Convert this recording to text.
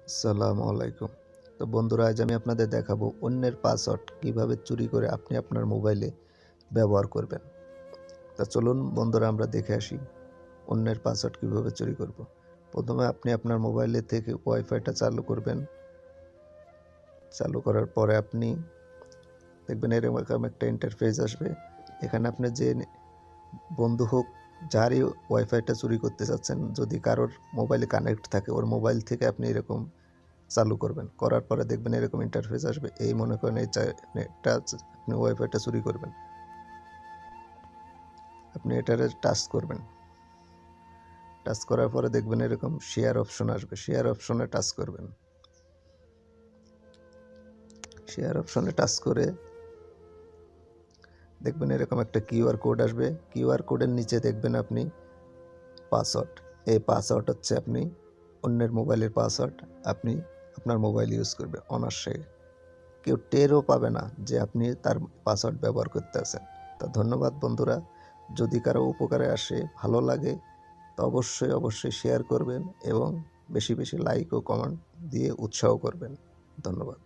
আসসালামু আলাইকুম। তো বন্ধুরা, আজ আমি আপনাদের দেখাবো অন্যের পাসওয়ার্ড কিভাবে চুরি করে আপনি আপনার মোবাইলে ব্যবহার করবেন। তা চলুন বন্ধুরা, আমরা দেখে আসি অন্যের পাসওয়ার্ড কিভাবে চুরি করব। প্রথমে আপনি আপনার মোবাইলে থেকে ওয়াইফাইটা চালু করবেন। চালু করার পরে আপনি দেখবেন এরকম একটা ইন্টারফেস আসবে। এখানে আপনি যে বন্ধু হোক, যারই ওয়াইফাইটা চুরি করতে চাচ্ছেন, যদি কারোর মোবাইলে কানেক্ট থাকে, ওর মোবাইল থেকে আপনি এরকম চালু করবেন। করার পরে দেখবেন এরকম ইন্টারফেস আসবে। এই মনে করেন এই নেটটা আপনি ওয়াইফাইটা চুরি করবেন। আপনি এটারে টাচ করবেন। টাচ করার পরে দেখবেন এরকম শেয়ার অপশন আসবে। শেয়ার অপশনে টাচ করবেন। শেয়ার অপশনে টাচ করে দেখবেন এরকম একটা কিউআর কোড আসবে। কিউআর কোডের নিচে দেখবেন আপনি পাসওয়ার্ড। এই পাসওয়ার্ড হচ্ছে আপনি অন্যের মোবাইলের পাসওয়ার্ড। আপনি আপনার মোবাইল ইউজ করবে অনায়াসে। কেউ টেরও পাবে না যে আপনি তার পাসওয়ার্ড ব্যবহার করতে আছেন। তা ধন্যবাদ বন্ধুরা। যদি কারো উপকারে আসে, ভালো লাগে, তো অবশ্যই শেয়ার করবেন এবং বেশি লাইক ও কমেন্ট দিয়ে উৎসাহ করবেন। ধন্যবাদ।